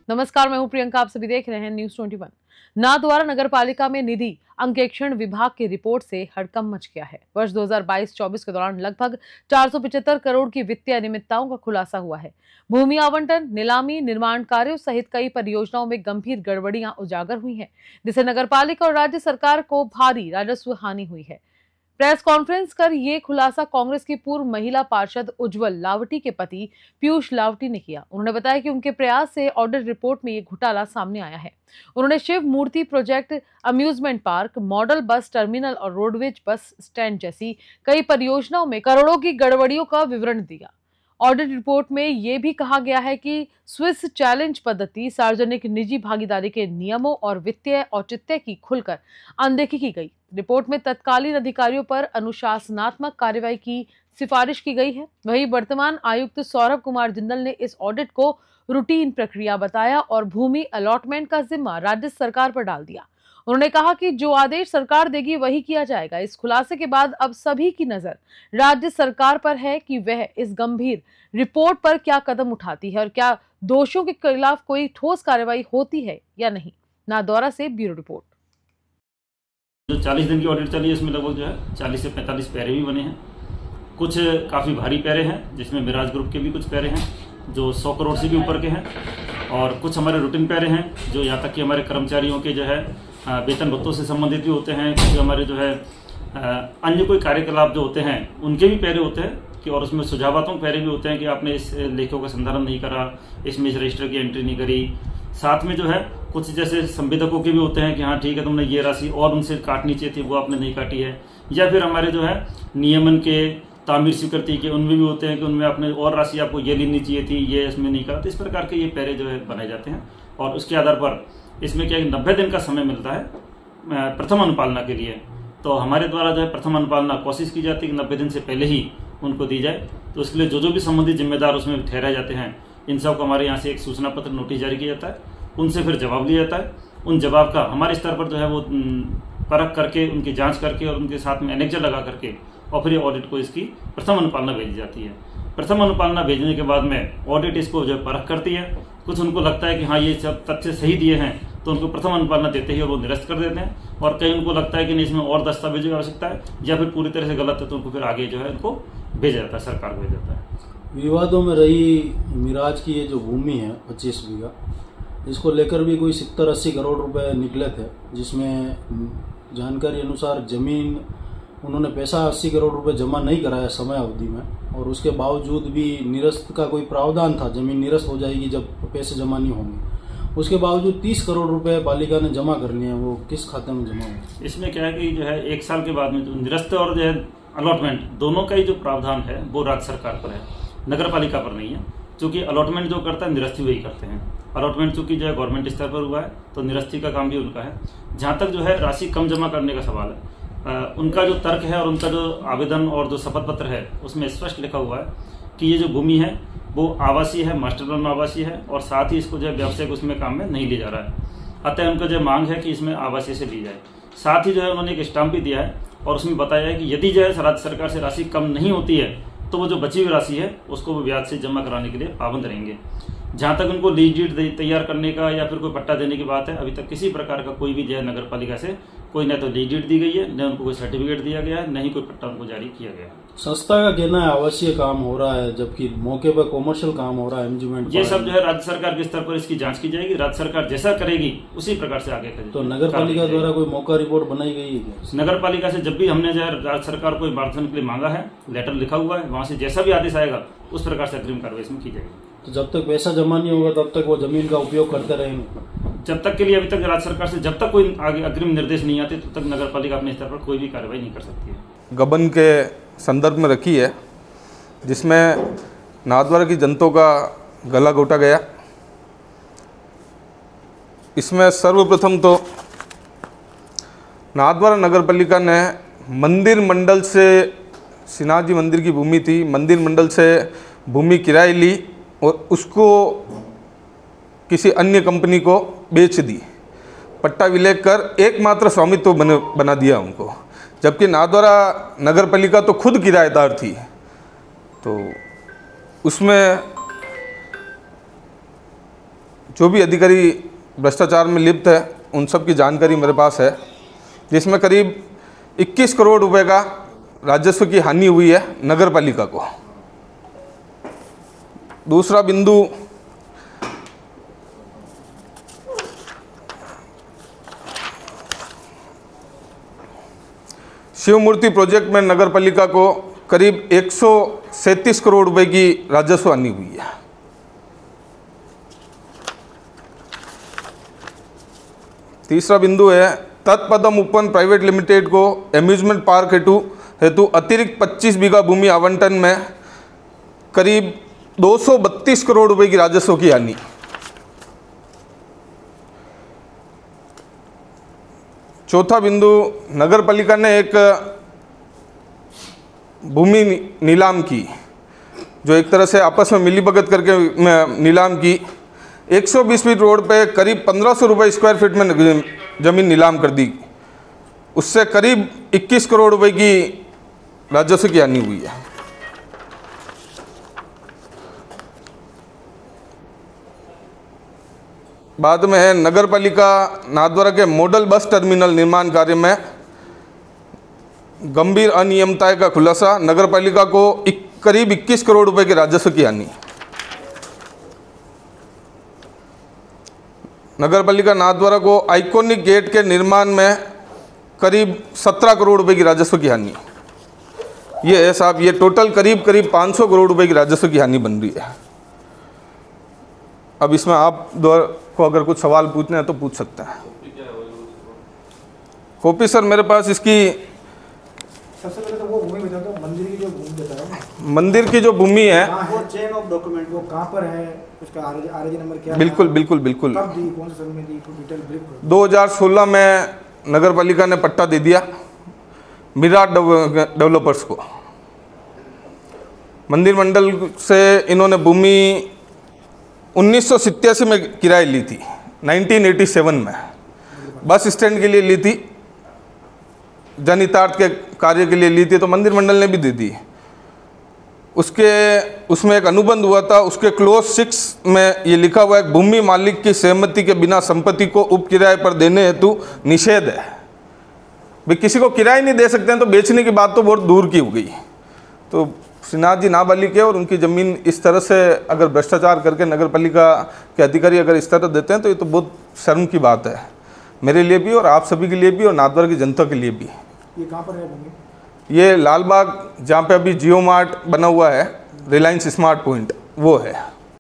नमस्कार, मैं हूं प्रियंका। आप सभी देख रहे हैं न्यूज 21। नाथद्वारा नगर पालिका में निधि अंकेक्षण विभाग की रिपोर्ट से हड़कंप मच गया है। वर्ष 2022-24 के दौरान लगभग 475 करोड़ की वित्तीय अनियमितताओं का खुलासा हुआ है। भूमि आवंटन, नीलामी, निर्माण कार्यों सहित कई परियोजनाओं में गंभीर गड़बड़ियां उजागर हुई हैं, जिससे नगर पालिका और राज्य सरकार को भारी राजस्व हानि हुई है। प्रेस कॉन्फ्रेंस कर ये खुलासा कांग्रेस की पूर्व महिला पार्षद उज्जवल लावटी के पति पीयूष लावटी ने किया। उन्होंने बताया कि उनके प्रयास से ऑडिट रिपोर्ट में ये घोटाला सामने आया है। उन्होंने शिव मूर्ति project, amusement park, model bus terminal और रोडवेज बस स्टैंड जैसी कई परियोजनाओं में करोड़ों की गड़बड़ियों का विवरण दिया। ऑडिट रिपोर्ट में यह भी कहा गया है कि स्विस चैलेंज पद्धति, सार्वजनिक निजी भागीदारी के नियमों और वित्तीय औचित्य की खुलकर अनदेखी की गई। रिपोर्ट में तत्कालीन अधिकारियों पर अनुशासनात्मक कार्रवाई की सिफारिश की गई है। वहीं वर्तमान आयुक्त सौरभ कुमार जिंदल ने इस ऑडिट को रूटीन प्रक्रिया बताया और भूमि अलॉटमेंट का जिम्मा राज्य सरकार पर डाल दिया। उन्होंने कहा कि जो आदेश सरकार देगी वही किया जाएगा। इस खुलासे के बाद अब सभी की नजर राज्य सरकार पर है कि वह इस गंभीर रिपोर्ट पर क्या कदम उठाती है और क्या दोषियों के खिलाफ कोई ठोस कार्रवाई होती है या नहीं। नाथद्वारा से ब्यूरो रिपोर्ट। जो 40 दिन की ऑडिट चली है इसमें लगभग जो है 40 से 45 पैरे भी बने हैं। कुछ काफ़ी भारी पैरे हैं, जिसमें मिराज ग्रुप के भी कुछ पैरे हैं जो 100 करोड़ से भी ऊपर के हैं, और कुछ हमारे रूटीन पैरे हैं जो यहाँ तक कि हमारे कर्मचारियों के जो है वेतन भत्तों से संबंधित भी होते हैं। क्योंकि हमारे जो है अन्य कोई कार्यकलाप जो होते हैं उनके भी पैरे होते हैं कि, और उसमें सुझावात्मक पैरे भी होते हैं कि आपने इस लेखों का संधारण नहीं करा, इसमें इस रजिस्टर की एंट्री नहीं करी। साथ में जो है कुछ जैसे संवेदकों के भी होते हैं कि हाँ ठीक है, तुमने ये राशि और उनसे काटनी चाहिए थी, वो आपने नहीं काटी है। या फिर हमारे जो है नियमन के, तामीर स्वीकृति के, उनमें भी होते हैं कि उनमें आपने और राशि आपको ये लेनी चाहिए थी, ये इसमें नहीं करा। तो इस प्रकार के ये पैरे जो है बनाए जाते हैं, और उसके आधार पर इसमें क्या 90 दिन का समय मिलता है प्रथम अनुपालना के लिए। तो हमारे द्वारा जो है प्रथम अनुपालना कोशिश की जाती है कि 90 दिन से पहले ही उनको दी जाए। तो उसके लिए जो भी संबंधित जिम्मेदार उसमें ठहराए जाते हैं, इन सबको हमारे यहाँ से एक सूचना पत्र, नोटिस जारी किया जाता है, उनसे फिर जवाब लिया जाता है। उन जवाब का हमारे स्तर पर जो है वो परख करके, उनकी जांच करके और उनके साथ में एनेक्जर लगा करके और फिर ऑडिट को इसकी प्रथम अनुपालना भेजी जाती है। प्रथम अनुपालना भेजने के बाद में ऑडिट इसको जो परख करती है। कुछ उनको लगता है कि हाँ ये सब तथ्य सही दिए हैं, तो उनको प्रथम अनुपालना देते ही वो निरस्त कर देते हैं। और कहीं उनको लगता है कि नहीं इसमें और दस्तावेजों की आवश्यकता है या फिर पूरी तरह से गलत है, तो उनको फिर आगे जो है उनको भेजा जाता है, सरकार को भेजा जाता है। विवादों में रही मिराज की ये जो भूमि है 25 बीघा, इसको लेकर भी कोई 70-80 करोड़ रुपए निकले थे, जिसमें जानकारी अनुसार जमीन उन्होंने पैसा 80 करोड़ रुपए जमा नहीं कराया समय अवधि में, और उसके बावजूद भी निरस्त का कोई प्रावधान था, जमीन निरस्त हो जाएगी जब पैसे जमा नहीं होंगे। उसके बावजूद 30 करोड़ रुपए पालिका ने जमा कर लिए हैं, वो किस खाते में जमा हुए? इसमें क्या है कि जो है 1 साल के बाद में जो निरस्त और जो है अलॉटमेंट, दोनों का ही जो प्रावधान है वो राज्य सरकार पर है, नगर पालिका पर नहीं है। क्योंकि अलॉटमेंट जो करता है निरस्ती वही करते हैं। अलॉटमेंट चूंकि जो है गवर्नमेंट स्तर पर हुआ है, तो निरस्ती का काम भी उनका है। जहाँ तक जो है राशि कम जमा करने का सवाल है, उनका जो तर्क है और उनका जो आवेदन और जो शपथ पत्र है उसमें स्पष्ट लिखा हुआ है कि ये जो भूमि है वो आवासीय है, मास्टर प्लान में आवासीय है, और साथ ही इसको जो है व्यावसायिक उसमें काम में नहीं लिया जा रहा है। अतः उनका जो मांग है कि इसमें आवासीय से ली जाए। साथ ही जो है उन्होंने एक स्टाम्प भी दिया है और उसमें बताया है कि यदि जो है राज्य सरकार से राशि कम नहीं होती है तो वो जो बची हुई राशि है उसको वो ब्याज से जमा कराने के लिए पाबंद रहेंगे। जहां तक उनको लीज डीड तैयार करने का या फिर कोई पट्टा देने की बात है, अभी तक किसी प्रकार का कोई भी जो है नगर पालिका से कोई न तो लीज डीड दी गई है, न उनको कोई सर्टिफिकेट दिया गया है, न ही कोई पट्टा उनको जारी किया गया है। संस्था का कहना है आवासीय काम हो रहा है, जबकि मौके पर कॉमर्शियल काम हो रहा है, एम्यूजमेंट। ये सब जो है राज्य सरकार के स्तर पर इसकी जांच की जाएगी। राज्य सरकार जैसा करेगी उसी प्रकार से आगे करेगी। तो नगर पालिका द्वारा कोई मौका रिपोर्ट बनाई गई है क्या? नगर पालिका से जब भी हमने जो है राज्य सरकार को मार्गदर्शन के लिए मांगा है, लेटर लिखा हुआ है, वहां से जैसा भी आदेश आएगा उस प्रकार से अग्रिम कार्रवाई इसमें की जाएगी। तो जब तक पैसा जमा नहीं होगा तब तक वो जमीन का उपयोग करते रहेंगे? जब तक के लिए अभी तक राज्य सरकार से जब तक कोई आगे अग्रिम निर्देश नहीं आते तब तक नगर पालिका अपने स्तर पर कोई भी कार्रवाई नहीं कर सकती है। गबन के संदर्भ में रखी है, जिसमें नाथद्वारा की जनता का गला घोटा गया। इसमें सर्वप्रथम तो नाथद्वारा नगर पालिका ने मंदिर मंडल से, श्रीनाथ जी मंदिर की भूमि थी, मंदिर मंडल से भूमि किराए ली और उसको किसी अन्य कंपनी को बेच दी। पट्टा विलय कर एकमात्र स्वामित्व बना दिया उनको, जबकि नाथद्वारा नगर पालिका तो खुद किराएदार थी। तो उसमें जो भी अधिकारी भ्रष्टाचार में लिप्त है उन सब की जानकारी मेरे पास है, जिसमें करीब 21 करोड़ रुपए का राजस्व की हानि हुई है नगर पालिका को। दूसरा बिंदु, शिव मूर्ति प्रोजेक्ट में नगर पालिका को करीब 137 करोड़ रुपए की राजस्व हानि हुई है। तीसरा बिंदु है, तत्पदम उपवन प्राइवेट लिमिटेड को एम्यूजमेंट पार्क हेतु अतिरिक्त 25 बीघा भूमि आवंटन में करीब 232 करोड़ रुपए की राजस्व की हानि। चौथा बिंदु, नगर पालिका ने एक भूमि नीलाम की, जो एक तरह से आपस में मिलीभगत करके नीलाम की। 120 फीट रोड पे करीब 1500 रुपये स्क्वायर फीट में जमीन नीलाम कर दी, उससे करीब 21 करोड़ रुपए की राजस्व की हानि हुई है। बाद में है नगर पालिका नाथद्वारा के मॉडल बस टर्मिनल निर्माण कार्य में गंभीर अनियमितता का खुलासा, नगर पालिका को करीब 21 करोड़ रुपए के राजस्व की हानि। नगर पालिका नाथद्वारा को आइकॉनिक गेट के निर्माण में करीब 17 करोड़ रुपए की राजस्व की हानि। ये है साहब, ये टोटल करीब 500 करोड़ रुपए की राजस्व की हानि बन रही है। अब इसमें आप को अगर कुछ सवाल पूछने हैं तो पूछ सकते हैं। कॉपी सर मेरे पास इसकी, सबसे पहले तो वो भूमि बता दो, मंदिर की जो भूमि बताओ। मंदिर की जो भूमि है वो चेन ऑफ डॉक्यूमेंट वो कहाँ पर है, उसका आरजी नंबर क्या है? बिल्कुल बिल्कुल बिल्कुल। कब दी, कौन से समय में दी, डिटेल ब्रीफ करो। 2016 में नगर पालिका ने पट्टा दे दिया विराट डेवलपर्स को। मंदिर मंडल से इन्होंने भूमि 1987 में किराए ली थी, 1987 में बस स्टैंड के लिए ली थी, जनहितार्थ के कार्य के लिए ली थी, तो मंदिर मंडल ने भी दे दी। उसमें एक अनुबंध हुआ था, उसके क्लोज 6 में ये लिखा हुआ है, भूमि मालिक की सहमति के बिना संपत्ति को उप किराए पर देने हेतु निषेध है। भाई किसी को किराया नहीं दे सकते हैं तो बेचने की बात तो बहुत दूर की हो गई। तो श्रीनाथ जी नाबालिग है और उनकी ज़मीन इस तरह से अगर भ्रष्टाचार करके नगर पालिका के अधिकारी अगर इस तरह देते हैं तो ये तो बहुत शर्म की बात है, मेरे लिए भी और आप सभी के लिए भी और नाथद्वारा की जनता के लिए भी। ये कहाँ पर है भूमि? ये लालबाग, जहाँ पे अभी जियो मार्ट बना हुआ है, रिलायंस स्मार्ट पॉइंट, वो है।